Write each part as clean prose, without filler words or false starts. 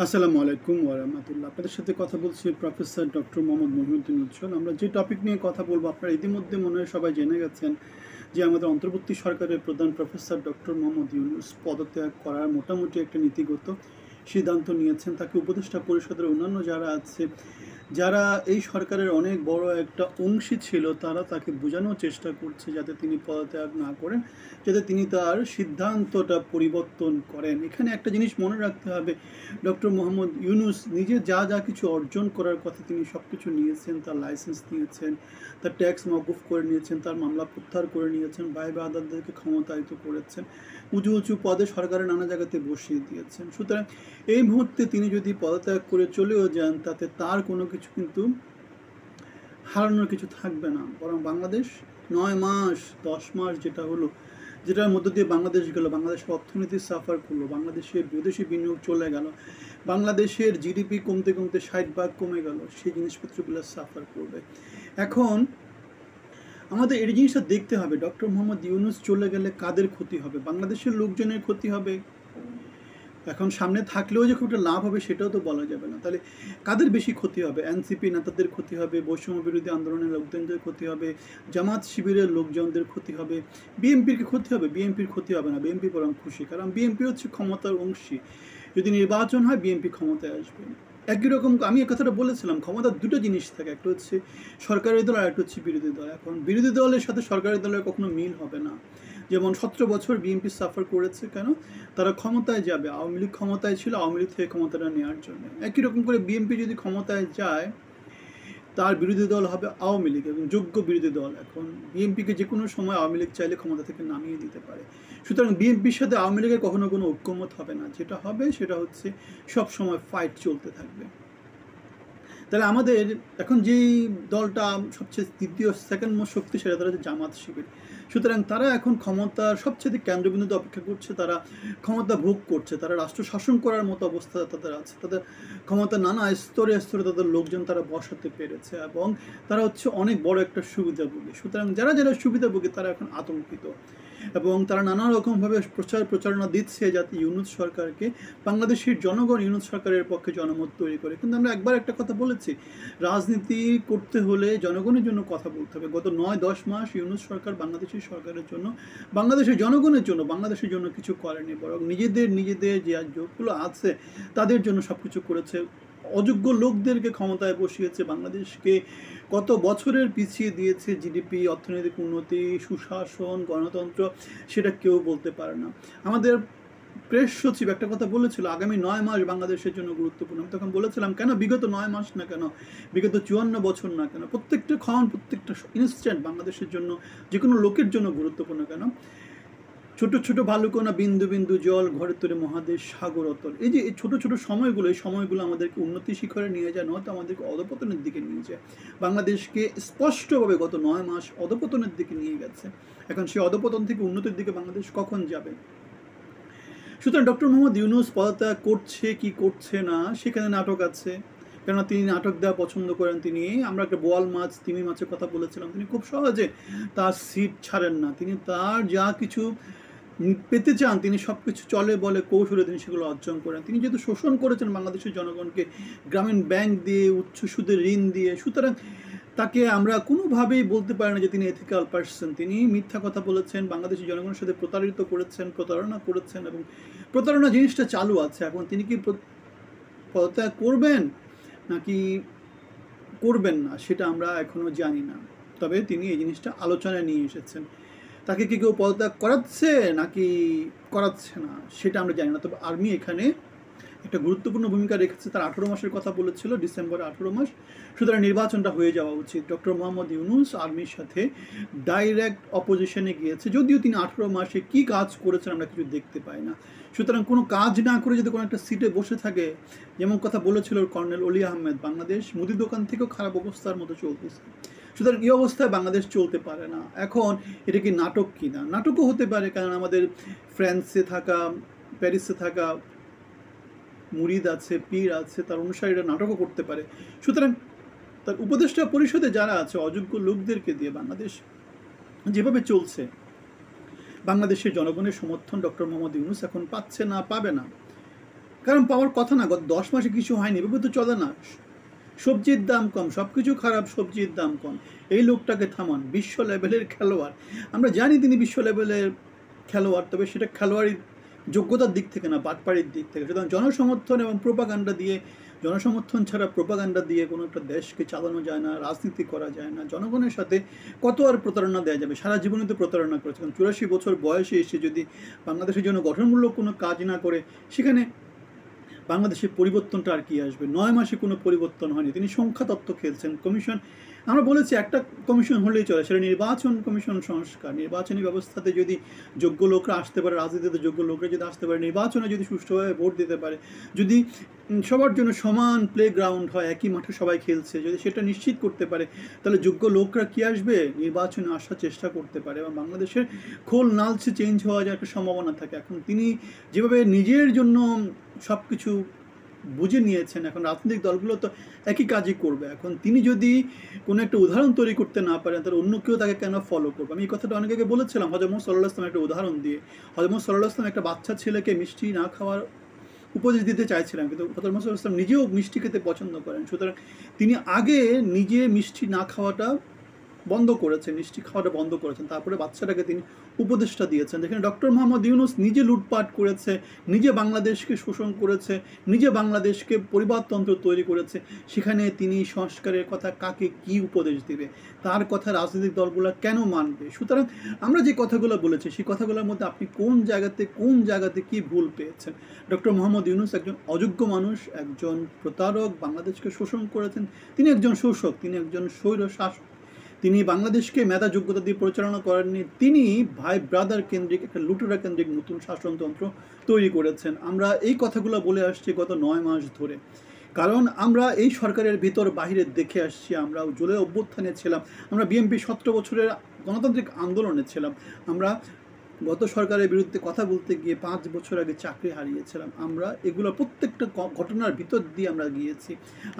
আসসালামু আলাইকুম ওয়া রাহমাতুল্লাহ। আপনাদের সাথে কথা বলছি প্রফেসর ডক্টর মোহাম্মদ মহিউদ্দিন উজ্জ্বল। আমরা যে টপিক নিয়ে কথা বলবো আপনারা ইতিমধ্যে মনে হয় সবাই জেনে গেছেন যে আমাদের অন্তর্বর্তী সরকারের প্রধান প্রফেসর ডক্টর মোহাম্মদ ইউনূস পদত্যাগ করার মোটামুটি একটা নীতিগত সিদ্ধান্ত নিয়েছেন। তাকে উপদেষ্টা পরিষদের অন্যান্য যারা আছে, যারা এই সরকারের অনেক বড় একটা অংশী ছিল, তারা তাকে বোঝানোর চেষ্টা করছে যাতে তিনি পদত্যাগ না করেন, যাতে তিনি তার সিদ্ধান্তটা পরিবর্তন করেন। এখানে একটা জিনিস মনে রাখতে হবে, ডক্টর মোহাম্মদ ইউনূস নিজে যা যা কিছু অর্জন করার কথা তিনি সব কিছু নিয়েছেন। তার লাইসেন্স নিয়েছেন, তার ট্যাক্স মওকুফ করে নিয়েছেন, তার মামলা প্রত্যাহার করে নিয়েছেন, ভাইবা আদালতদেরকে ক্ষমতায়িত করেছেন, উঁচু উঁচু পদে সরকারের নানা জায়গাতে বসিয়ে দিয়েছেন। সুতরাং এই মুহূর্তে তিনি যদি পদত্যাগ করে চলেও যান, তাতে তার কোনো কিছু কিন্তু হারানোর কিছু থাকবে না। বরং বাংলাদেশ 9 মাস 10 মাস যেটা হলো, যেটার মধ্য দিয়ে বাংলাদেশ গেল, বাংলাদেশের অর্থনীতি সাফার করলো, বাংলাদেশের বিদেশি বিনিয়োগ চলে গেল, বাংলাদেশের জিডিপি কমতে কমতে 60% কমে গেল, সেই জিনিসপত্রগুলো সাফার করবে। এখন আমাদের এই জিনিসটা দেখতে হবে, ডক্টর মোহাম্মদ ইউনূস চলে গেলে কাদের ক্ষতি হবে? বাংলাদেশের লোকজনের ক্ষতি হবে। এখন সামনে থাকলেও যে খুব একটা লাভ হবে সেটাও তো বলা যাবে না। তাহলে কাদের বেশি ক্ষতি হবে? এনসিপি নেতাদের ক্ষতি হবে, বৈষম্য বিরোধী আন্দোলনের লোকজনদের ক্ষতি হবে, জামাত শিবিরের লোকজনদের ক্ষতি হবে, বিএনপির কি ক্ষতি হবে? বিএনপির ক্ষতি হবে না, বিএনপি বরং খুশি, কারণ বিএনপি হচ্ছে ক্ষমতার অংশী। যদি নির্বাচন হয় বিএনপি ক্ষমতায় আসবে। একই রকম আমি এই কথাটা বলেছিলাম, ক্ষমতার দুটো জিনিস থাকে, একটা হচ্ছে সরকারি দল আর একটা হচ্ছে বিরোধী দল। এখন বিরোধী দলের সাথে সরকারি দলের কখনো মিল হবে না। যেমন 17 বছর বিএনপি সাফার করেছে, কেন? তারা ক্ষমতায় যাবে, আওয়ামী লীগ ক্ষমতায় ছিল, আওয়ামী লীগ থেকে ক্ষমতাটা নেওয়ার জন্য। একই রকম করে বিএনপি যদি ক্ষমতায় যায়, তার বিরোধী দল হবে আওয়ামী লীগ এবং যোগ্য বিরোধী দল। এখন বিএনপিকে যে কোনো সময় আওয়ামী লীগ চাইলে ক্ষমতা থেকে নামিয়ে দিতে পারে। সুতরাং বিএনপির সাথে আওয়ামী লীগের কখনো কোনো ঐক্যমত হবে না। যেটা হবে সেটা হচ্ছে সব সময় ফাইট চলতে থাকবে। তাহলে আমাদের এখন যেই দলটা সবচেয়ে দ্বিতীয় সেকেন্ড মোস্ট শক্তিশালী, তারা হচ্ছে জামাত শিবির। সুতরাং তারা এখন ক্ষমতার সবচেয়ে কেন্দ্রবিন্দুতে অপেক্ষা করছে, তারা ক্ষমতা ভোগ করছে, তারা রাষ্ট্র শাসন করার মতো অবস্থা তাদের আছে, তাদের ক্ষমতা নানা স্তরে স্তরে তাদের লোকজন তারা বসাতে পেরেছে এবং তারা হচ্ছে অনেক বড় একটা সুবিধাভোগী। সুতরাং যারা যারা সুবিধাভোগী তারা এখন আতঙ্কিত এবং তারা নানা রকমভাবে প্রচারণা দিচ্ছে যাতে ইউনূস সরকারকে, বাংলাদেশের জনগণ ইউনূস সরকারের পক্ষে জনমত তৈরি করে। কিন্তু আমরা একবার একটা কথা বলেছি, রাজনীতি করতে হলে জনগণের জন্য কথা বলতে হবে। গত 9-10 মাস ইউনূস সরকার বাংলাদেশের সরকারের জন্য, বাংলাদেশের জনগণের জন্য, বাংলাদেশের জন্য কিছু করেনি, বরং নিজেদের যে যোগগুলো আছে তাদের জন্য সব কিছু করেছে। অযোগ্য লোকদেরকে ক্ষমতায় বসিয়েছে, বাংলাদেশকে কত বছরের পিছিয়ে দিয়েছে জিডিপি, অর্থনৈতিক উন্নতি, সুশাসন, গণতন্ত্র, সেটা কেউ বলতে পারে না। আমাদের প্রেস সচিব একটা কথা বলেছিল, আগামী 9 মাস বাংলাদেশের জন্য গুরুত্বপূর্ণ। আমি তখন বলেছিলাম, কেন বিগত 9 মাস না, কেন বিগত 54 বছর না, কেন প্রত্যেকটা ক্ষণ, প্রত্যেকটা ইনস্ট্যান্ট বাংলাদেশের জন্য, যে কোনো লোকের জন্য গুরুত্বপূর্ণ। কেন? ছোট ছোট বালুকণা, বিন্দু বিন্দু জল, ঘরে তোরে মহাদেশ সাগর অতল। এই যে এই ছোট ছোট সময়গুলো, এই সময়গুলো আমাদেরকে উন্নতি শিখরে নিয়ে যায়, নয়তো আমাদেরকে অধপতনের দিকে নিয়ে যায়। বাংলাদেশকে স্পষ্টভাবে গত 9 মাস অধপতনের দিকে নিয়ে গেছে। এখন সেই অধপতন থেকে উন্নতির দিকে বাংলাদেশ কখন যাবে? সুতরাং ডক্টর মোহাম্মদ ইউনূস পদত্যাগ করছে কি করছে না, সেখানে নাটক আছে। কেননা তিনি নাটক দেওয়া পছন্দ করেন। আমরা একটা বোয়াল মাছ, তিমি মাছের কথা বলেছিলাম, তিনি খুব সহজে তার সিট ছাড়েন না। তিনি তার যা কিছু পেতে চান, তিনি সব কিছু চলে বলে কৌশলে তিনি সেগুলো অর্জন করেন। তিনি যেহেতু শোষণ করেছেন বাংলাদেশের জনগণকে গ্রামীণ ব্যাংক দিয়ে, উচ্চ সুদের ঋণ দিয়ে, সুতরাং তাকে আমরা কোনোভাবেই বলতে পারি না যে তিনি এথিক্যাল পার্সন। তিনি মিথ্যা কথা বলেছেন, বাংলাদেশের জনগণের সাথে প্রতারিত করেছেন, প্রতারণা করেছেন এবং প্রতারণা জিনিসটা চালু আছে। এখন তিনি কি পদত্যাগ করবেন নাকি করবেন না সেটা আমরা এখনও জানি না। তবে তিনি এই জিনিসটা আলোচনায় নিয়ে এসেছেন। তাকে কি কেউ পদত্যাগ করাচ্ছে নাকি করাচ্ছে না সেটা আমরা জানি না। তবে আর্মি এখানে একটা গুরুত্বপূর্ণ ভূমিকা রেখেছে। তার 18 মাসের কথা বলেছিল, ডিসেম্বরে 18 মাস। সুতরাং নির্বাচনটা হয়ে যাওয়া উচিত। ডক্টর মোহাম্মদ ইউনূস আর্মির সাথে ডাইরেক্ট অপোজিশনে গিয়েছে, যদিও তিনি 18 মাসে কি কাজ করেছেন আমরা কিছু দেখতে পাই না। সুতরাং কোনো কাজ না করে যদি কোনো একটা সিটে বসে থাকে, যেমন কথা বলেছিল কর্নেল অলি আহমেদ, বাংলাদেশ মুদি দোকান থেকেও খারাপ অবস্থার মতো চলতেছে। সুতরাং এই অবস্থায় বাংলাদেশ চলতে পারে না। এখন এটা কি নাটক কি না? নাটকও হতে পারে, কারণ আমাদের ফ্রান্সে থাকা, প্যারিসে থাকা মুরিদ আছে, পীর আছে, তার অনুসারীরা নাটকও করতে পারে। সুতরাং তার উপদেষ্টা পরিষদে যারা আছে, অযোগ্য লোকদেরকে দিয়ে বাংলাদেশ যেভাবে চলছে, বাংলাদেশের জনগণের সমর্থন ডক্টর মোহাম্মদ ইউনূস এখন পাচ্ছে না, পাবে না। কারণ পাওয়ার কথা না, গত 10 মাসে কিছু হয়নি, এভাবে তো চলে না। সবজির দাম কম, সব কিছু খারাপ, সবজির দাম কম, এই লোকটাকে থামান। বিশ্ব লেভেলের খেলোয়াড়, আমরা জানি তিনি বিশ্ব লেভেলের খেলোয়াড়, তবে সেটা খেলোয়াড়ি যোগ্যতার দিক থেকে না, বাটপাড়ির দিক থেকে। সুতরাং জনসমর্থন এবং প্রোপাগান্ডা দিয়ে, জনসমর্থন ছাড়া প্রোপাগান্ডা দিয়ে কোনো একটা দেশকে চালানো যায় না, রাজনীতি করা যায় না। জনগণের সাথে কত আর প্রতারণা দেওয়া যাবে? সারা জীবনে তো প্রতারণা করেছে। কারণ 84 বছর বয়সে এসে যদি বাংলাদেশের জন্য গঠনমূলক কোনো কাজ না করে, সেখানে বাংলাদেশের পরিবর্তনটা আর কি আসবে? 9 মাসে কোনো পরিবর্তন হয়নি। তিনি সংখ্যা তত্ত্ব খেলছেন। কমিশন, আমরা বলেছি একটা কমিশন হলেই চলে, সেটা নির্বাচন কমিশন সংস্কার। নির্বাচনী ব্যবস্থাতে যদি যোগ্য লোকরা আসতে পারে, রাজনীতিতে যোগ্য লোকরা যদি আসতে পারে, নির্বাচনে যদি সুষ্ঠুভাবে ভোট দিতে পারে, যদি সবার জন্য সমান প্লেগ্রাউন্ড হয়, একই মাঠে সবাই খেলছে, যদি সেটা নিশ্চিত করতে পারে, তাহলে যোগ্য লোকরা কি আসবে, নির্বাচনে আসার চেষ্টা করতে পারে এবং বাংলাদেশের খোল নালচে চেঞ্জ হওয়া যায় একটা সম্ভাবনা থাকে। এখন তিনি যেভাবে নিজের জন্য সব কিছু বুঝে নিয়েছেন, এখন রাজনৈতিক দলগুলো তো একই কাজই করবে। এখন তিনি যদি কোনো একটা উদাহরণ তৈরি করতে না পারেন, তাহলে অন্য কেউ তাকে কেন ফলো করবে? আমি এই কথাটা অনেক আগে বলেছিলাম হযরত মুহাম্মদ সাল্লাল্লাহু আলাইহি ওয়াসাল্লাম একটা উদাহরণ দিয়ে। হযরত মুহাম্মদ সাল্লাল্লাহু আলাইহি ওয়াসাল্লাম একটা বাচ্চা ছেলেকে মিষ্টি না খাওয়ার উপদেশ দিতে চাইছিলেন, কিন্তু হযরত মুহাম্মদ সাল্লাল্লাহু আলাইহি ওয়াসাল্লাম নিজেও মিষ্টি খেতে পছন্দ করেন। সুতরাং তিনি আগে নিজে মিষ্টি না খাওয়াটা বন্ধ করেছেন, মিষ্টি খাওয়াটা বন্ধ করেছেন, তারপরে বাচ্চাটাকে তিনি উপদেশটা দিয়েছেন। যেখানে ডক্টর মোহাম্মদ ইউনূস নিজে লুটপাট করেছে, নিজে বাংলাদেশকে শোষণ করেছে, নিজে বাংলাদেশকে পরিবারতন্ত্র তৈরি করেছে, সেখানে তিনি সংস্কারের কথা কাকে কি উপদেশ দিবে? তার কথা রাজনৈতিক দলগুলো কেন মানবে? সুতরাং আমরা যে কথাগুলো বলেছি, সেই কথাগুলোর মধ্যে আপনি কোন জায়গাতে কি ভুল পেয়েছেন? ডক্টর মোহাম্মদ ইউনূস একজন অযোগ্য মানুষ, একজন প্রতারক, বাংলাদেশকে শোষণ করেছেন। তিনি একজন শোষক, তিনি একজন স্বৈর শাসক। তিনি বাংলাদেশকে মেধা যোগ্যতা দিয়ে পরিচালনা করেননি, তিনি ভাই ব্রাদার কেন্দ্রিক একটা লুটেরা কেন্দ্রিক নতুন শাসনতন্ত্র তৈরি করেছেন। আমরা এই কথাগুলো বলে আসছি গত 9 মাস ধরে, কারণ আমরা এই সরকারের ভিতর বাহিরে দেখে আসছি। আমরা জুলাই অভ্যুত্থানে ছিলাম, আমরা বিএনপি 17 বছরের গণতান্ত্রিক আন্দোলনে ছিলাম, আমরা গত সরকারের বিরুদ্ধে কথা বলতে গিয়ে 5 বছর আগে চাকরি হারিয়েছিলাম। আমরা এগুলো প্রত্যেকটা ঘটনার ভিতর দিয়ে আমরা গিয়েছি।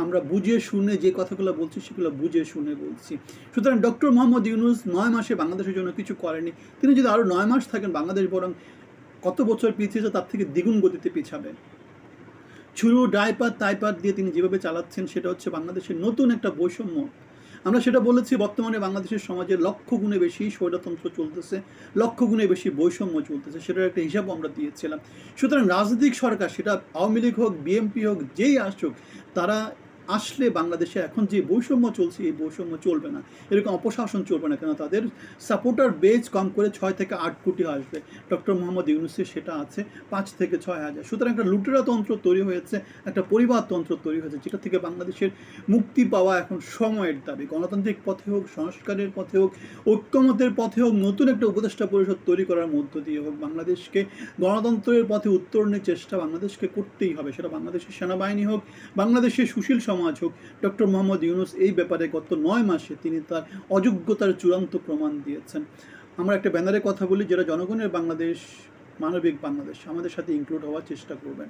আমরা বুঝে শুনে যে কথাগুলো বলছি, সেগুলো বুঝে শুনে বলছি। সুতরাং ডক্টর মোহাম্মদ ইউনূস 9 মাসে বাংলাদেশের জন্য কিছু করেনি। তিনি যদি আরও 9 মাস থাকেন, বাংলাদেশ বরং কত বছর পিছিয়েছে তার থেকে দ্বিগুণ গতিতে পিছাবে। ছুরু ডাইপার তাইপার দিয়ে তিনি যেভাবে চালাচ্ছেন, সেটা হচ্ছে বাংলাদেশের নতুন একটা বৈষম্য। আমরা সেটা বলেছি, বর্তমানে বাংলাদেশের সমাজে লক্ষ গুণে বেশি স্বৈরতন্ত্র চলতেছে, লক্ষ গুণে বেশি বৈষম্য চলতেছে, সেটার একটা হিসাবও আমরা দিয়েছিলাম। সুতরাং রাজনৈতিক সরকার, সেটা আওয়ামী লীগ হোক, বিএনপি হোক, যেই আসুক, তারা আসলে বাংলাদেশে এখন যে বৈষম্য চলছে, এই বৈষম্য চলবে না, এরকম অপশাসন চলবে না। কেন তাদের সাপোর্টার বেজ কম করে 6 থেকে 8 কোটি আসবে। ডক্টর মোহাম্মদ ইউনূসের সেটা আছে 5 থেকে 6 হাজার। সুতরাং একটা লুটেরাতন্ত্র তৈরি হয়েছে, একটা পরিবারতন্ত্র তৈরি হয়েছে, যেটা থেকে বাংলাদেশের মুক্তি পাওয়া এখন সময়ের দাবি। গণতান্ত্রিক পথে হোক, সংস্কারের পথে হোক, ঐক্যমতের পথে হোক, নতুন একটা উপদেষ্টা পরিষদ তৈরি করার মধ্য দিয়ে হোক, বাংলাদেশকে গণতন্ত্রের পথে উত্তরণের চেষ্টা বাংলাদেশকে করতেই হবে। সেটা বাংলাদেশের সেনাবাহিনী হোক, বাংলাদেশের সুশীল সমাজ হোক। ডক্টর মোহাম্মদ ইউনূস এই ব্যাপারে গত 9 মাসে তিনি তার অযোগ্যতার চূড়ান্ত প্রমাণ দিয়েছেন। আমরা একটা ব্যানারে কথা বলি, যারা জনগণের বাংলাদেশ, মানবিক বাংলাদেশ, আমাদের সাথে ইনক্লুড হওয়ার চেষ্টা করবেন।